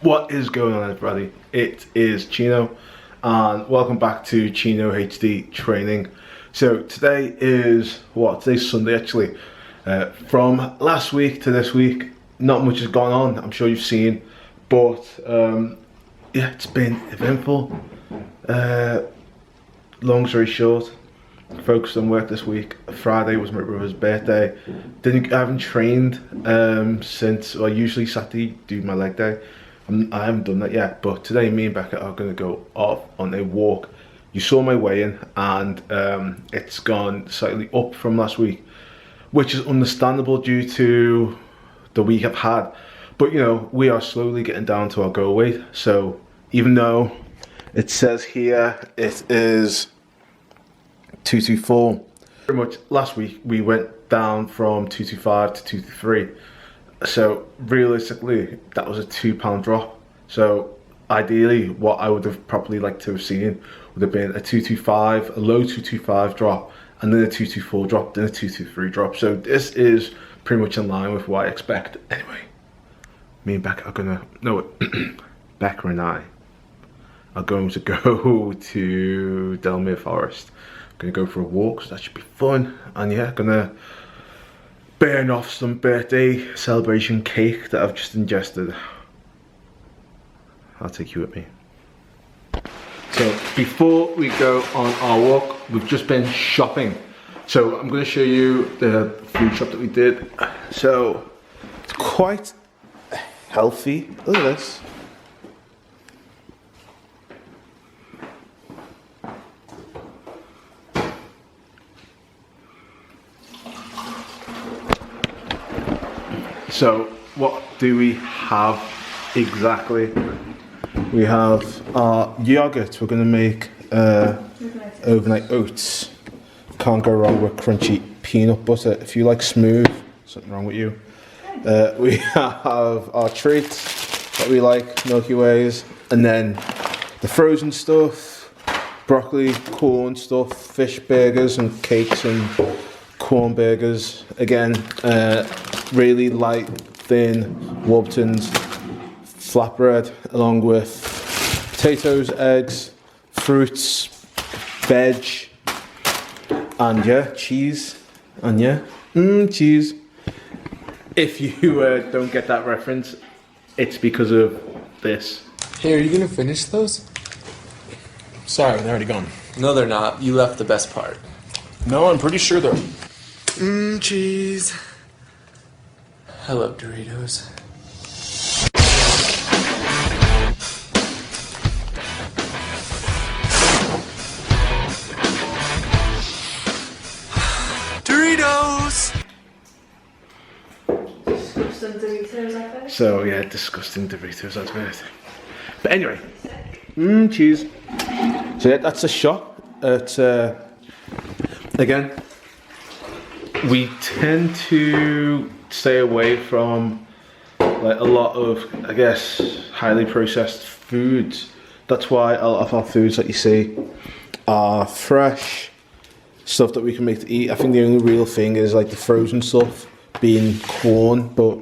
What is going on, everybody? It is Chino and welcome back to Chino HD Training. So today is today's Sunday actually. From last week to this week, not much has gone on, I'm sure you've seen, but yeah, it's been eventful. Long story short, focused on work this week. Friday was my brother's birthday. I haven't trained since, well, usually Saturday do my leg day. I haven't done that yet, but today me and Becca are going to go off on a walk. You saw my weigh-in and it's gone slightly up from last week, which is understandable due to the week I've had. But you know, we are slowly getting down to our goal weight. So even though it says here it is 224, pretty much last week we went down from 225 to 223. So realistically, that was a £2 drop. So ideally, what I would have probably liked to have seen would have been a 225, a low 225 drop, and then a 224 drop, then a 223 drop. So this is pretty much in line with what I expect. Anyway, me and Becca are gonna, Becca and I are going to go to Delmere Forest. Gonna go for a walk, so that should be fun. And yeah, gonna burn off some birthday celebration cake that I've just ingested. I'll take you with me. So before we go on our walk, we've just been shopping. So I'm going to show you the food shop that we did. So it's quite healthy. Look at this. So what do we have exactly? We have our yogurt. We're going to make overnight oats. Can't go wrong with crunchy peanut butter. If you like smooth, something wrong with you. We have our treats that we like, Milky Ways, and then the frozen stuff, broccoli, corn stuff, fish burgers and cakes and corn burgers. Again, really light, thin Warburton's flatbread, along with potatoes, eggs, fruits, veg, and yeah, cheese. And yeah, cheese. If you don't get that reference, it's because of this. Hey, are you gonna finish those? Sorry, they're already gone. No, they're not. You left the best part. No, I'm pretty sure they're... Cheese. I love Doritos. Doritos! Disgusting Doritos, I think. So yeah, disgusting Doritos, that's it. But anyway, cheese. So yeah, that's a shop. It's again, we tend to stay away from like a lot of, I guess, highly processed foods. That's why a lot of our foods that you see are fresh stuff that we can make to eat. I think the only real thing is like the frozen stuff being corn, but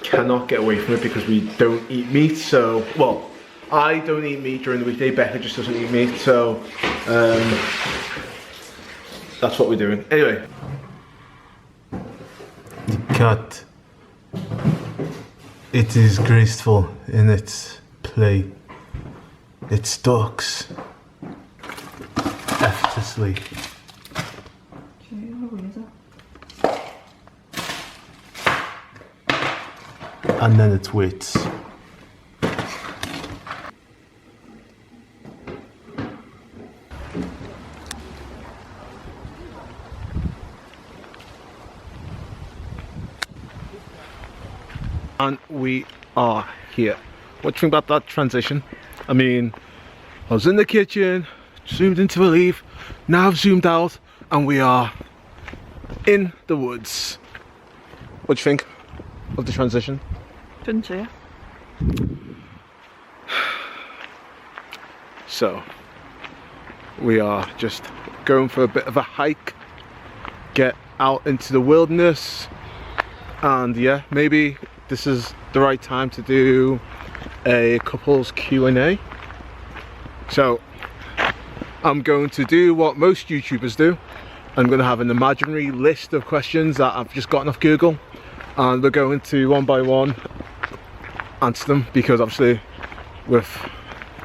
cannot get away from it because we don't eat meat. So, well, I don't eat meat during the weekday. Becca just doesn't eat meat. So that's what we're doing. Anyway. The cat. It is graceful in its play. It stalks effortlessly. And then it waits. And we are here. What do you think about that transition? I mean, I was in the kitchen, zoomed into a leaf, now I've zoomed out, and we are in the woods. What do you think of the transition? Didn't you? So, we are just going for a bit of a hike, get out into the wilderness, and yeah, maybe this is the right time to do a couples Q&A. So I'm going to do what most YouTubers do. I'm going to have an imaginary list of questions that I've just gotten off Google, and we're going to one by one answer them, because obviously with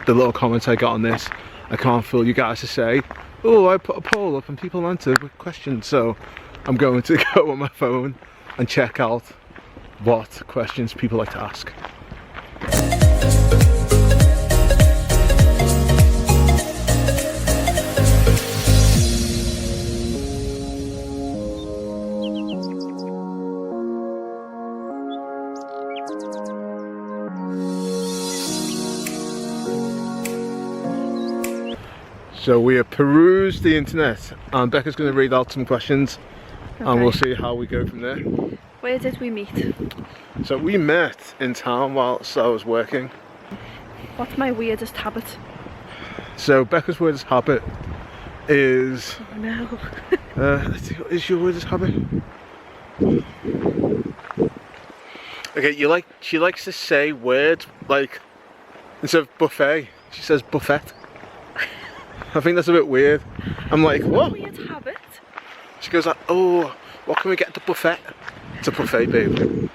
the little comments I got on this, I can't fool you guys to say, oh, I put a poll up and people answered with questions. So I'm going to go on my phone and check out what questions people like to ask. So we have perused the internet, and Becca's going to read out some questions, and we'll see how we go from there. Where did we meet? So we met in town whilst I was working. What's my weirdest habit? So Becca's weirdest habit is... Oh no. let's see, what is your weirdest habit? Okay, she likes to say words like, instead of buffet, she says buffet. I think that's a bit weird. I'm like, what? Weird habit? She goes like, oh, what can we get at the buffet? It's a buffet, babe.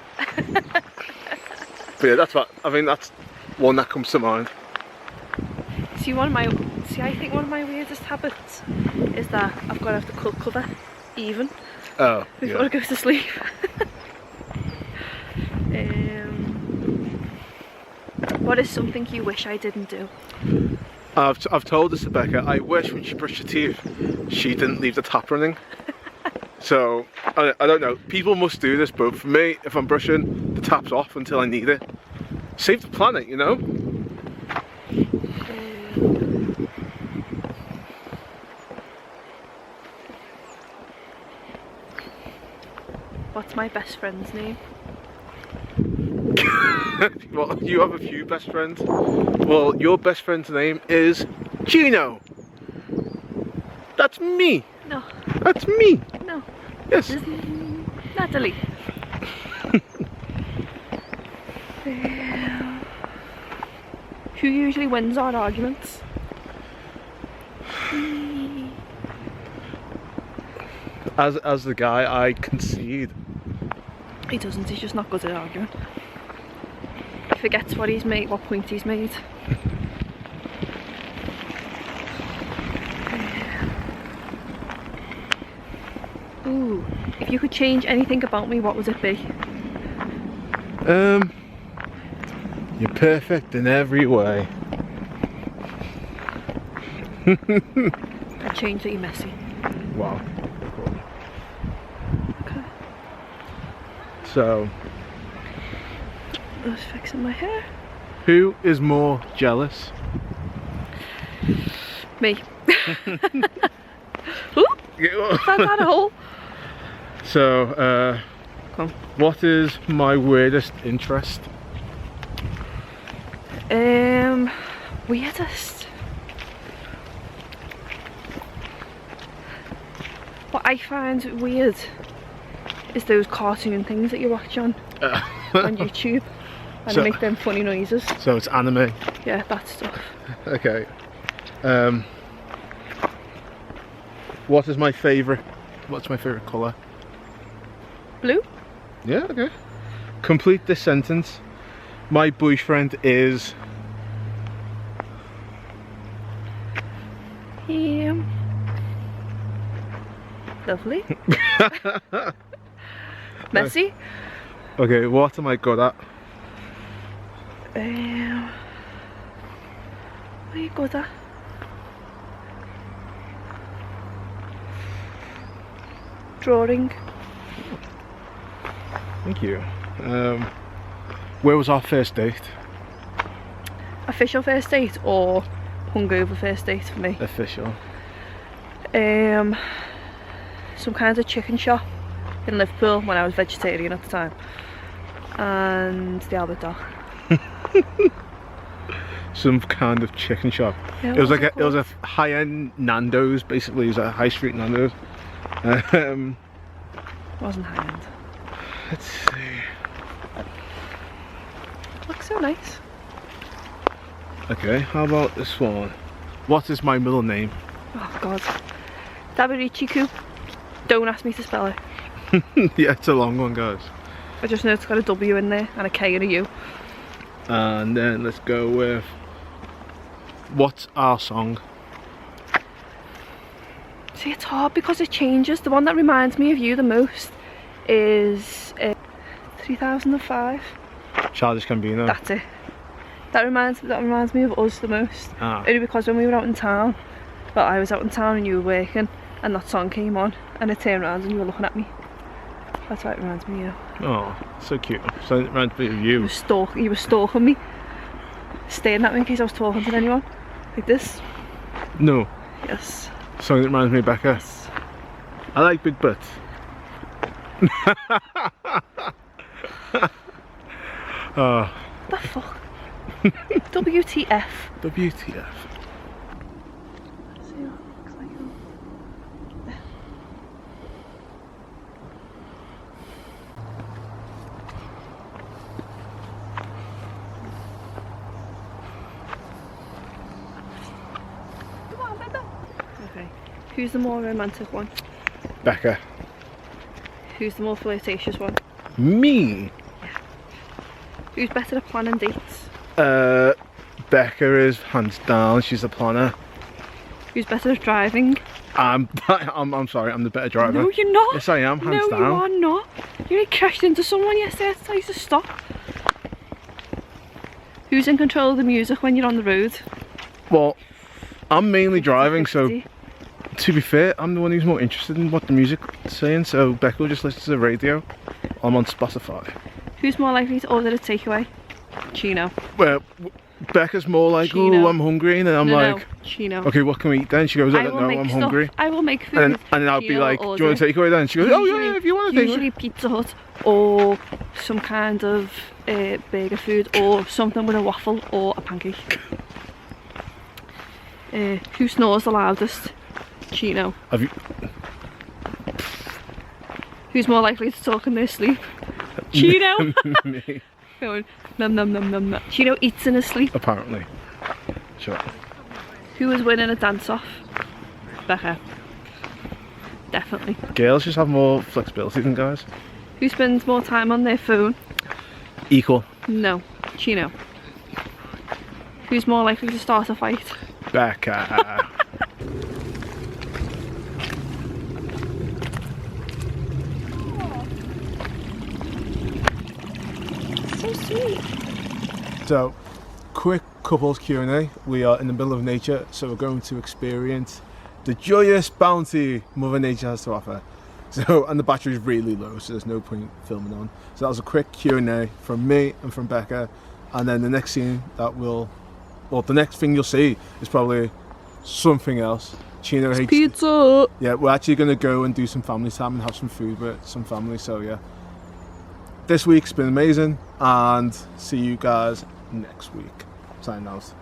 But yeah, that's what, I think that's one that comes to mind. I think one of my weirdest habits is that I've got to have the cut cover even Oh, before yeah. I go to sleep. What is something you wish I didn't do? I've told this to Becca, I wish when she brushed her teeth, she didn't leave the tap running. So, I don't know, people must do this, but for me, if I'm brushing, the tap's off until I need it. Save the planet, you know? What's my best friend's name? Well, you have a few best friends. Well, your best friend's name is Gino. That's me. No. That's me. No. Yes. Natalie. Who usually wins our arguments? As the guy, I concede. He doesn't, he's just not good at arguing. He forgets what he's made, what point he's made. Ooh, if you could change anything about me, what would it be? You're perfect in every way. I'd change that you're messy. Wow. Cool. Okay. So, I was fixing my hair. who is more jealous? Me. Ooh, found that a hole. So, Come. what is my weirdest interest? Weirdest. What I find weird is those cartoon things that you watch on YouTube, and So- make them funny noises. So it's anime. Yeah, that stuff. Okay. What is my favourite? What's my favourite colour? Blue? Yeah, okay. Complete this sentence. My boyfriend is... Lovely. Messy. Okay, what am I good at? What are you good at? Drawing. Thank you. Where was our first date? Official first date or hungover first date for me? Official. Some kind of chicken shop in Liverpool when I was vegetarian at the time, and the Albert Dock. Some kind of chicken shop. Yeah, It was like what's it was a high-end Nando's, basically. It was a high street Nando's. Wasn't high end. Let's see. Looks so nice. Okay, how about this one? What is my middle name? Oh god. Dabirichiku. Don't ask me to spell it. Yeah, it's a long one, guys. I just know it's got a W in there and a K and a U. And then let's go with, what's our song? See, it's hard because it changes. The one that reminds me of you the most is 3005. Childish Gambino. That's it. That reminds me of us the most. Ah. Only because when we were out in town, well, I was out in town and you were working, and that song came on, and it turned around and you were looking at me. That's why it reminds me of you. Oh, so cute. So it reminds me of you. You were stalking me, staring at me in case I was talking to anyone, like this. No. Yes. Song that reminds me of Becca. Yes. I like big butts. Oh. The fuck? WTF. WTF. See what it looks like. Okay. Who's the more romantic one? Becca. Who's the more flirtatious one? Me. Who's better at planning dates? Becca is hands down. She's the planner. Who's better at driving? I'm sorry. I'm the better driver. No, you're not. Yes, I am. Hands down. No, you are not. You only crashed into someone yesterday. I had to tell you to stop. Who's in control of the music when you're on the road? Well, I'm mainly driving, so 50. to be fair, I'm the one who's more interested in what the music's saying. So Becca will just listen to the radio. I'm on Spotify. Who's more likely to order a takeaway? Chino. Well, Becca's more like, Chino. oh, I'm hungry, and then I'm No, like, Chino. okay, what can we eat then? She goes, I don't will know, make I'm stuff. hungry. I will make food. And then I'll be Chino like, will do you want to take away then? She goes, oh yeah, if you want to take away. Usually Pizza Hut or some kind of burger food or something with a waffle or a pancake. Who snores the loudest? Chino. Have you? Who's more likely to talk in their sleep? Chino. Me, Going num num num num num. Chino eats in his sleep. apparently. Sure. Who is winning a dance off? Becca. Definitely. Girls just have more flexibility than guys. Who spends more time on their phone? Equal. No. Chino. Who's more likely to start a fight? Becca. So sweet. So, quick couples Q&A. We are in the middle of nature, so we're going to experience the joyous bounty Mother Nature has to offer. So, and the battery's really low, so there's no point filming on. So that was a quick Q&A from me and from Becca, and then the next scene that the next thing you'll see is probably something else. Chino hates Pizza. Yeah, we're actually going to go and do some family time and have some food with some family, so yeah. This week's been amazing, and see you guys next week. Signing out.